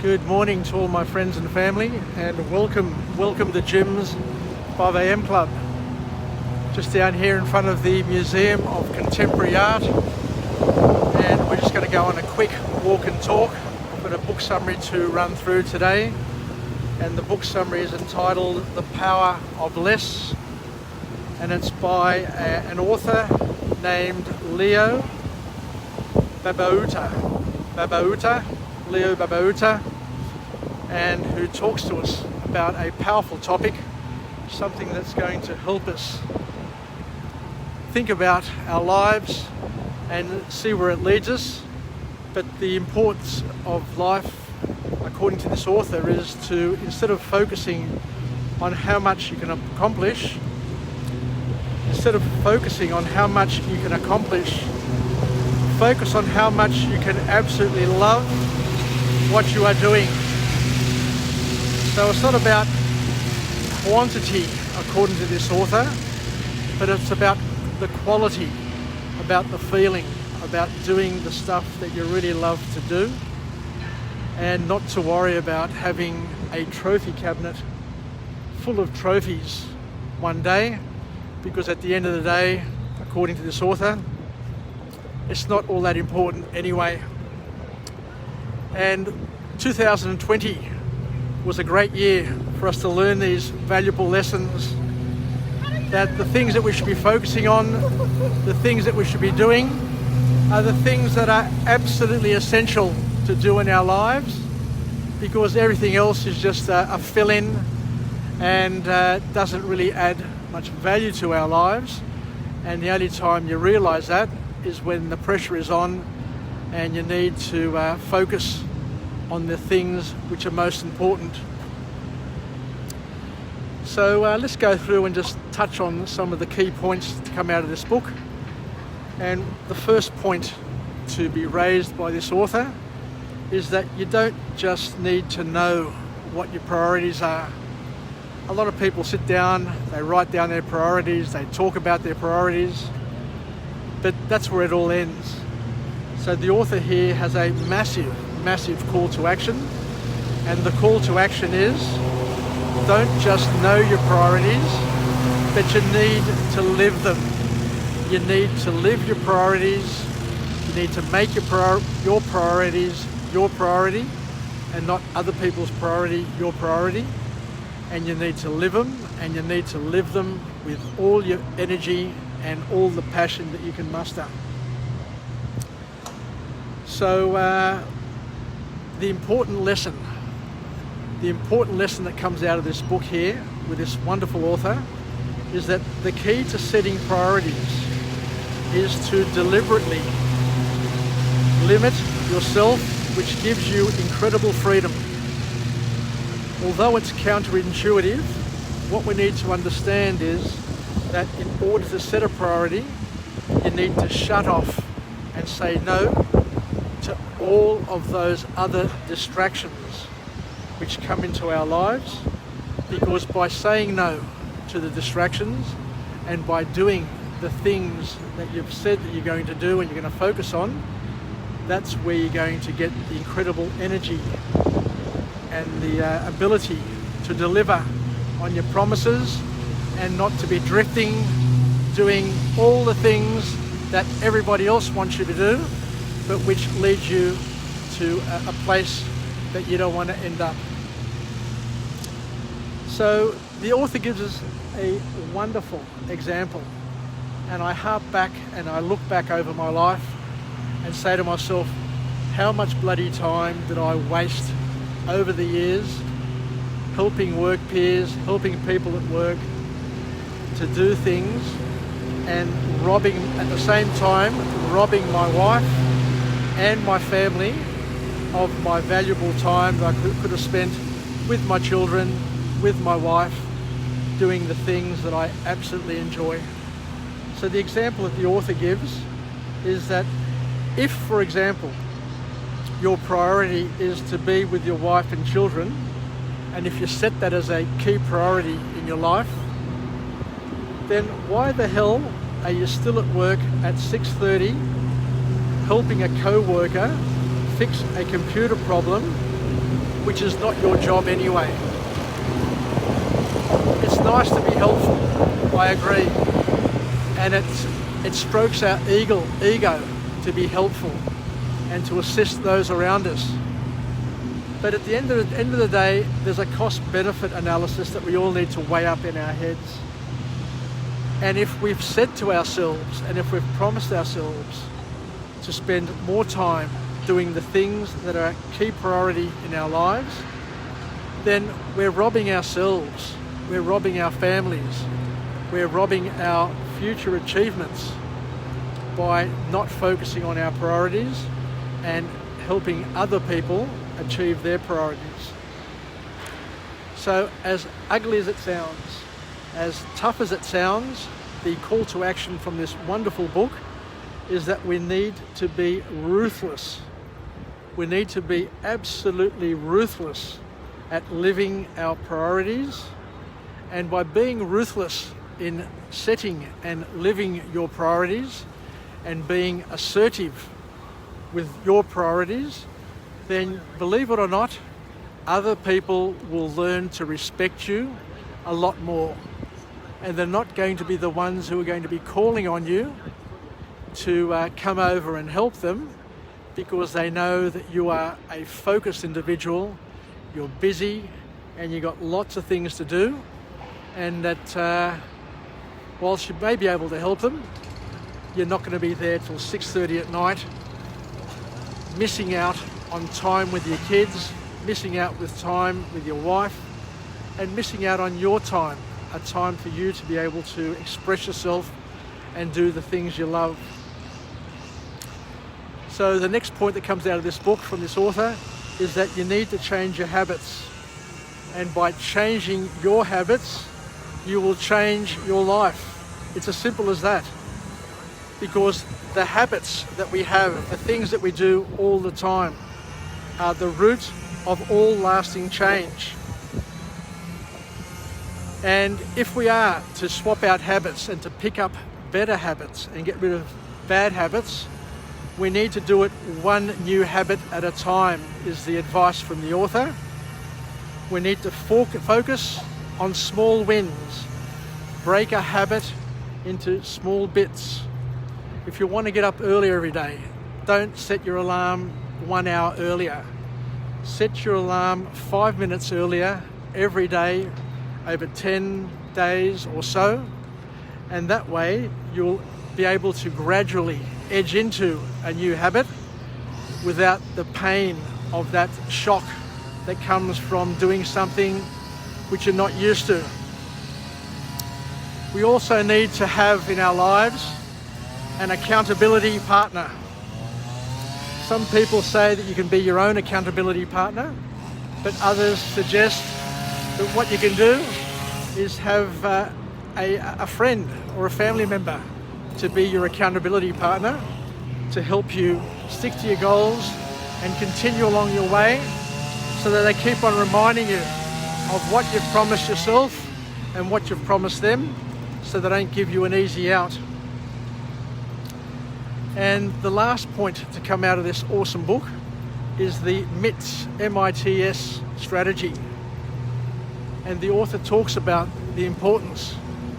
Good morning to all my friends and family, and welcome to Jim's 5 a.m. Club. Just down here in front of the Museum of Contemporary Art, and we're just going to go on a quick walk and talk. I've got a book summary to run through today, and the book summary is entitled The Power of Less, and it's by an author named Leo Babauta. Leo Babauta, and who talks to us about a powerful topic, something that's going to help us think about our lives and see where it leads us. But the importance of life, according to this author, is to, instead of focusing on how much you can accomplish, focus on how much you can absolutely love what you are doing. So it's not about quantity, according to this author, but it's about the quality, about the feeling, about doing the stuff that you really love to do, and not to worry about having a trophy cabinet full of trophies one day, because at the end of the day, according to this author, it's not all that important anyway. And 2020 was a great year for us to learn these valuable lessons, that the things that we should be focusing on, the things that we should be doing, are the things that are absolutely essential to do in our lives, because everything else is just a fill-in and doesn't really add much value to our lives. And the only time you realise that is when the pressure is on and you need to focus on the things which are most important. So let's go through and just touch on some of the key points to come out of this book. And the first point to be raised by this author is that you don't just need to know what your priorities are. A lot of people sit down, they write down their priorities, they talk about their priorities, but that's where it all ends. So the author here has a massive call to action, and the call to action is, don't just know your priorities, but you need to live them. You need to live your priorities. You need to make your priorities your priority, and not other people's priority your priority. And you need to live them, and you need to live them with all your energy and all the passion that you can muster. So the important lesson that comes out of this book here with this wonderful author is that the key to setting priorities is to deliberately limit yourself, which gives you incredible freedom. Although it's counterintuitive, what we need to understand is that in order to set a priority, you need to shut off and say no to all of those other distractions which come into our lives, because by saying no to the distractions and by doing the things that you've said that you're going to do and you're going to focus on, that's where you're going to get the incredible energy and the ability to deliver on your promises, and not to be drifting, doing all the things that everybody else wants you to do, but which leads you to a place that you don't want to end up. So the author gives us a wonderful example, and I harp back and I look back over my life and say to myself, how much bloody time did I waste over the years helping work peers, helping people at work to do things, and at the same time robbing my wife and my family of my valuable time that I could have spent with my children, with my wife, doing the things that I absolutely enjoy. So the example that the author gives is that if, for example, your priority is to be with your wife and children, and if you set that as a key priority in your life, then why the hell are you still at work at 6:30 helping a co-worker fix a computer problem which is not your job anyway. It's nice to be helpful, I agree, and it strokes our ego to be helpful and to assist those around us. But at the end of the day, there's a cost-benefit analysis that we all need to weigh up in our heads. And if we've said to ourselves, and if we've promised ourselves to spend more time doing the things that are a key priority in our lives, then we're robbing ourselves, we're robbing our families, we're robbing our future achievements by not focusing on our priorities and helping other people achieve their priorities. So as ugly as it sounds, as tough as it sounds, the call to action from this wonderful book is that we need to be ruthless. We need to be absolutely ruthless at living our priorities, and by being ruthless in setting and living your priorities and being assertive with your priorities, then believe it or not, other people will learn to respect you a lot more. And they're not going to be the ones who are going to be calling on you to come over and help them, because they know that you are a focused individual, you're busy, and you've got lots of things to do, and that whilst you may be able to help them, you're not going to be there till 6:30 at night, missing out on time with your kids, missing out with time with your wife, and missing out on your time, a time for you to be able to express yourself and do the things you love. So the next point that comes out of this book from this author is that you need to change your habits. And by changing your habits, you will change your life. It's as simple as that. Because the habits that we have, the things that we do all the time, are the root of all lasting change. And if we are to swap out habits and to pick up better habits and get rid of bad habits, we need to do it one new habit at a time, is the advice from the author. We need to focus on small wins. Break a habit into small bits. If you want to get up earlier every day, don't set your alarm 1 hour earlier. Set your alarm 5 minutes earlier every day over 10 days or so, and that way you'll be able to gradually edge into a new habit without the pain of that shock that comes from doing something which you're not used to. We also need to have in our lives an accountability partner. Some people say that you can be your own accountability partner, but others suggest that what you can do is have a friend or a family member to be your accountability partner, to help you stick to your goals and continue along your way, so that they keep on reminding you of what you've promised yourself and what you've promised them, so they don't give you an easy out. And the last point to come out of this awesome book is the MITS, M-I-T-S strategy. And the author talks about the importance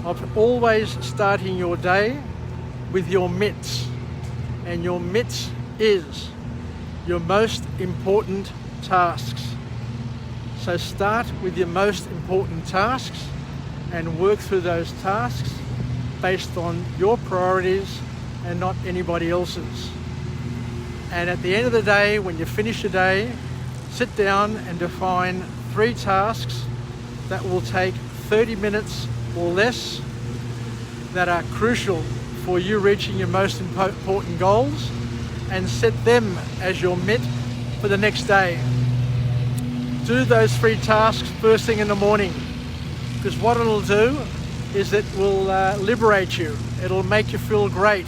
of always starting your day with your MITS. And your MITS is your most important tasks. So start with your most important tasks and work through those tasks based on your priorities and not anybody else's. And at the end of the day, when you finish your day, sit down and define 3 tasks that will take 30 minutes or less, that are crucial for you reaching your most important goals, and set them as your MIT for the next day. Do those 3 tasks first thing in the morning, because what it'll do is it will liberate you. It'll make you feel great.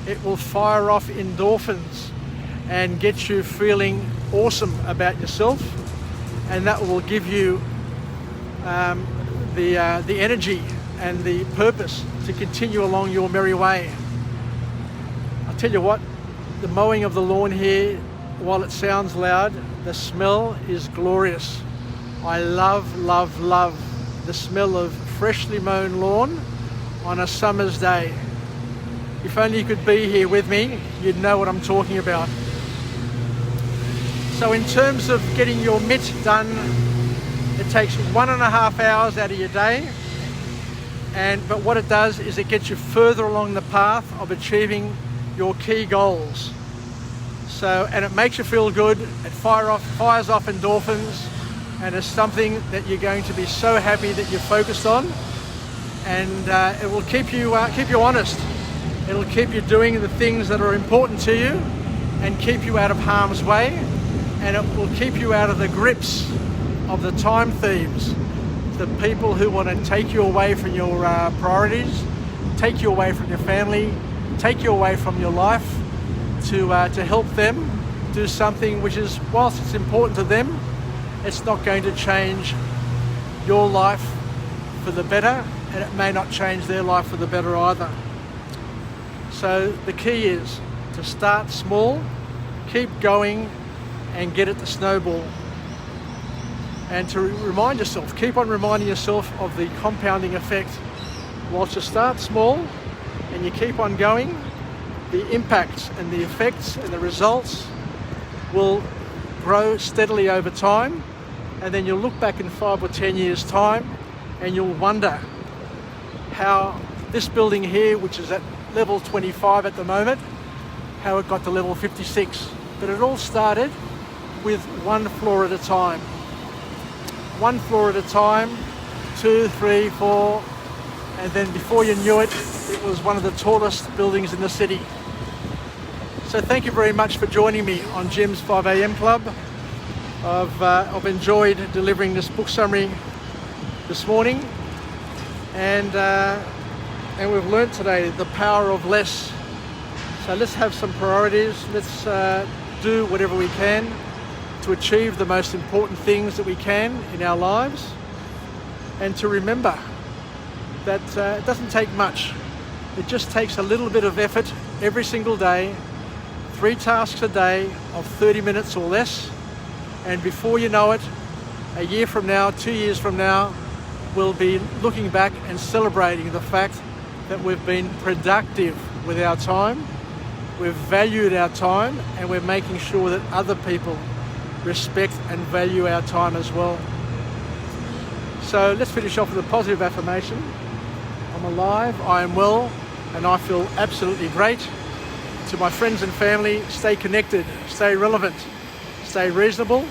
It will fire off endorphins and get you feeling awesome about yourself, and that will give you the energy and the purpose to continue along your merry way. I'll tell you what, the mowing of the lawn here, while it sounds loud, the smell is glorious. I love, love, love the smell of freshly mown lawn on a summer's day. If only you could be here with me, you'd know what I'm talking about. So in terms of getting your mitt done, it takes 1.5 hours out of your day. But what it does is it gets you further along the path of achieving your key goals. And it makes you feel good, it fires off endorphins, and it's something that you're going to be so happy that you're focused on, and it will keep you honest. It'll keep you doing the things that are important to you and keep you out of harm's way, and it will keep you out of the grips of the time thieves, the people who want to take you away from your priorities, take you away from your family, take you away from your life, to help them do something which is, whilst it's important to them, it's not going to change your life for the better, and it may not change their life for the better either. So the key is to start small, keep going, and get it to snowball. And to remind yourself, keep on reminding yourself of the compounding effect. Whilst you start small and you keep on going, the impacts and the effects and the results will grow steadily over time, and then you'll look back in 5 or 10 years' time and you'll wonder how this building here, which is at level 25 at the moment, how it got to level 56. But it all started with one floor at a time. One floor at a time, 2, 3, 4, and then before you knew it, it was one of the tallest buildings in the city. So thank you very much for joining me on Jim's 5 a.m. Club. I've enjoyed delivering this book summary this morning, and we've learnt today the power of less. So let's have some priorities. Let's do whatever we can to achieve the most important things that we can in our lives, and to remember that it doesn't take much. It just takes a little bit of effort every single day, 3 tasks a day of 30 minutes or less, and before you know it, a year from now, 2 years from now, we'll be looking back and celebrating the fact that we've been productive with our time, we've valued our time, and we're making sure that other people respect and value our time as well. So let's finish off with a positive affirmation. I'm alive, I am well, and I feel absolutely great. To my friends and family, stay connected, stay relevant, stay reasonable,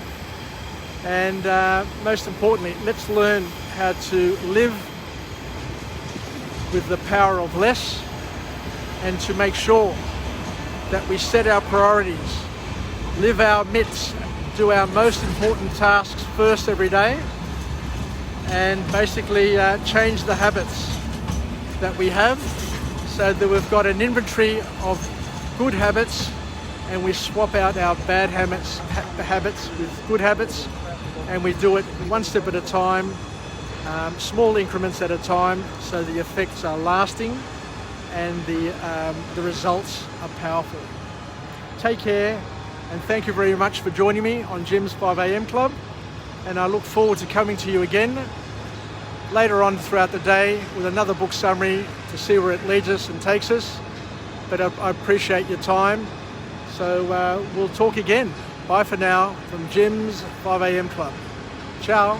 and most importantly, let's learn how to live with the power of less, and to make sure that we set our priorities, live our mitts, do our most important tasks first every day, and basically change the habits that we have, so that we've got an inventory of good habits, and we swap out our bad habits with good habits, and we do it one step at a time, small increments at a time, so the effects are lasting and the results are powerful. Take care, and thank you very much for joining me on Jim's 5 a.m. Club, and I look forward to coming to you again later on throughout the day with another book summary to see where it leads us and takes us. But I appreciate your time, so we'll talk again. Bye for now from Jim's 5 a.m. Club. Ciao.